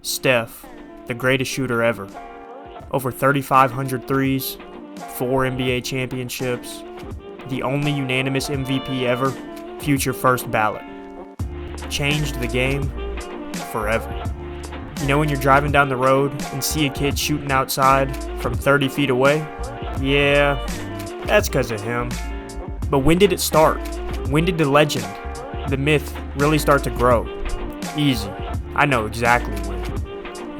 Steph, the greatest shooter ever. Over 3,500 threes, 4 NBA championships, the only unanimous MVP ever, future first ballot. Changed the game forever. You know when you're driving down the road and see a kid shooting outside from 30 feet away? Yeah, that's because of him. But when did it start? When did the legend, the myth, really start to grow? Easy. I know exactly when.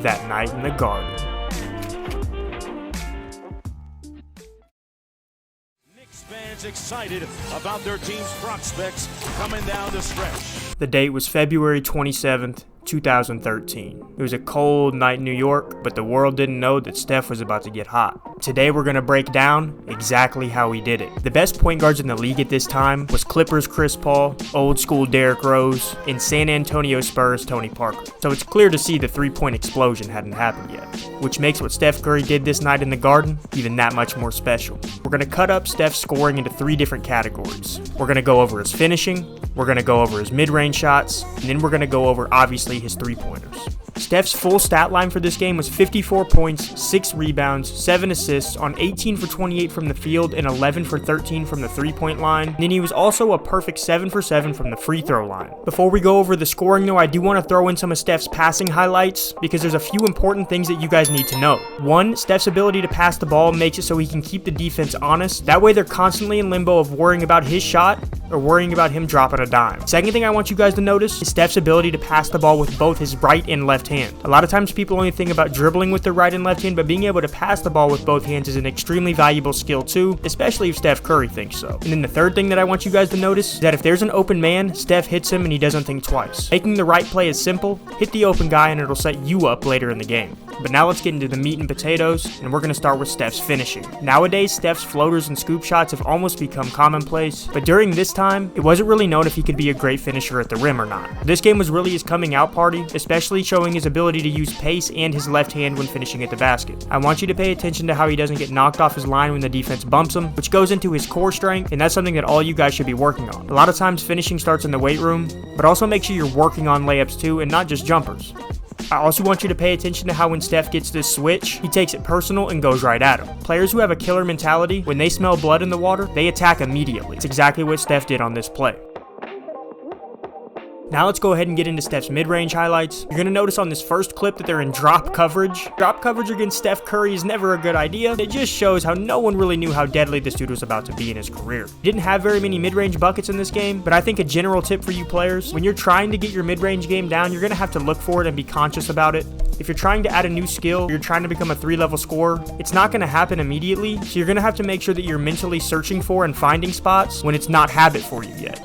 That night in the Garden. Knicks fans excited about their team's prospects coming down the stretch. The date was February 27th, 2013. It was a cold night in New York, but the world didn't know that Steph was about to get hot. Today we're going to break down exactly how he did it. The best point guards in the league at this time was Clippers Chris Paul, old school Derrick Rose, and San Antonio Spurs Tony Parker. So it's clear to see the three-point explosion hadn't happened yet, which makes what Steph Curry did this night in the Garden even that much more special. We're going to cut up Steph's scoring into 3 different categories. We're going to go over his finishing, we're going to go over his mid-range shots, and then we're going to go over, obviously, his three-pointers. Steph's full stat line for this game was 54 points, 6 rebounds, 7 assists on 18 for 28 from the field and 11 for 13 from the three-point line. And then he was also a perfect 7 for 7 from the free throw line. Before we go over the scoring though, I do want to throw in some of Steph's passing highlights because there's a few important things that you guys need to know. 1, Steph's ability to pass the ball makes it so he can keep the defense honest. That way they're constantly in limbo of worrying about his shot or worrying about him dropping a dime. Second thing I want you guys to notice is Steph's ability to pass the ball with both his right and left hand. A lot of times people only think about dribbling with their right and left hand, but being able to pass the ball with both hands is an extremely valuable skill too, especially if Steph Curry thinks so. And then the third thing that I want you guys to notice is that if there's an open man, Steph hits him and he doesn't think twice. Making the right play is simple. Hit the open guy and it'll set you up later in the game. But now let's get into the meat and potatoes, and we're going to start with Steph's finishing. Nowadays, Steph's floaters and scoop shots have almost become commonplace, but during this time, it wasn't really known if he could be a great finisher at the rim or not. This game was really his coming out party, especially showing his ability to use pace and his left hand when finishing at the basket. I want you to pay attention to how he doesn't get knocked off his line when the defense bumps him, which goes into his core strength, and that's something that all you guys should be working on. A lot of times finishing starts in the weight room, but also make sure you're working on layups too and not just jumpers. I also want you to pay attention to how when Steph gets this switch, he takes it personal and goes right at him. Players who have a killer mentality, when they smell blood in the water, they attack immediately. It's exactly what Steph did on this play. Now let's go ahead and get into Steph's mid-range highlights. You're going to notice on this first clip that they're in drop coverage. Drop coverage against Steph Curry is never a good idea. It just shows how no one really knew how deadly this dude was about to be in his career. He didn't have very many mid-range buckets in this game, but I think a general tip for you players, when you're trying to get your mid-range game down, you're going to have to look for it and be conscious about it. If you're trying to add a new skill, you're trying to become a 3-level scorer, it's not going to happen immediately, so you're going to have to make sure that you're mentally searching for and finding spots when it's not habit for you yet.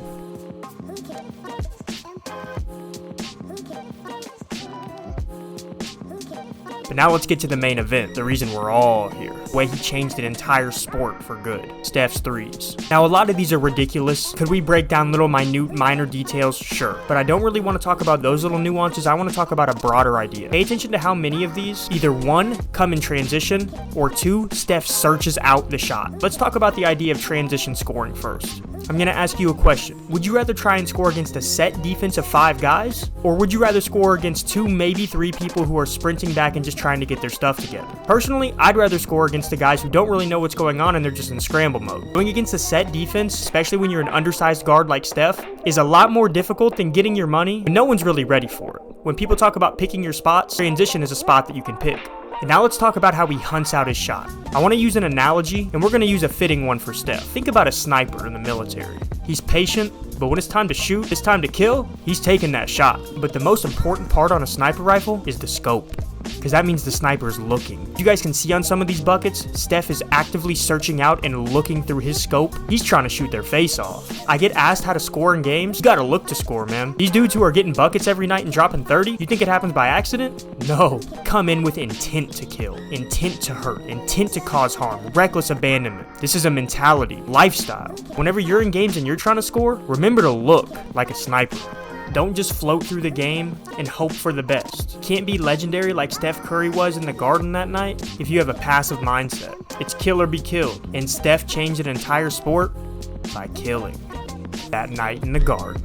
But now let's get to the main event, the reason we're all here. The way he changed an entire sport for good. Steph's threes. Now a lot of these are ridiculous. Could we break down little minor details? Sure. But I don't really want to talk about those little nuances. I want to talk about a broader idea. Pay attention to how many of these, either 1, come in transition, or 2, Steph searches out the shot. Let's talk about the idea of transition scoring first. I'm going to ask you a question. Would you rather try and score against a set defense of 5 guys? Or would you rather score against 2, maybe 3 people who are sprinting back and just trying to get their stuff together? Personally, I'd rather score against the guys who don't really know what's going on and they're just in scramble mode. Going against a set defense, especially when you're an undersized guard like Steph, is a lot more difficult than getting your money, and no one's really ready for it. When people talk about picking your spots, transition is a spot that you can pick. And now let's talk about how he hunts out his shot. I want to use an analogy, and we're going to use a fitting one for Steph. Think about a sniper in the military. He's patient, but when it's time to shoot, it's time to kill, he's taking that shot. But the most important part on a sniper rifle is the scope, because that means the sniper is looking. You guys can see on some of these buckets, Steph is actively searching out and looking through his scope. He's trying to shoot their face off. I get asked how to score in games. You gotta look to score, man. These dudes who are getting buckets every night and dropping 30, you think it happens by accident? No. Come in with intent to kill, intent to hurt, intent to cause harm, reckless abandonment. This is a mentality, lifestyle. Whenever you're in games and you're trying to score, remember to look like a sniper. Don't just float through the game and hope for the best. Can't be legendary like Steph Curry was in the Garden that night if you have a passive mindset. It's kill or be killed, and Steph changed an entire sport by killing that night in the Garden.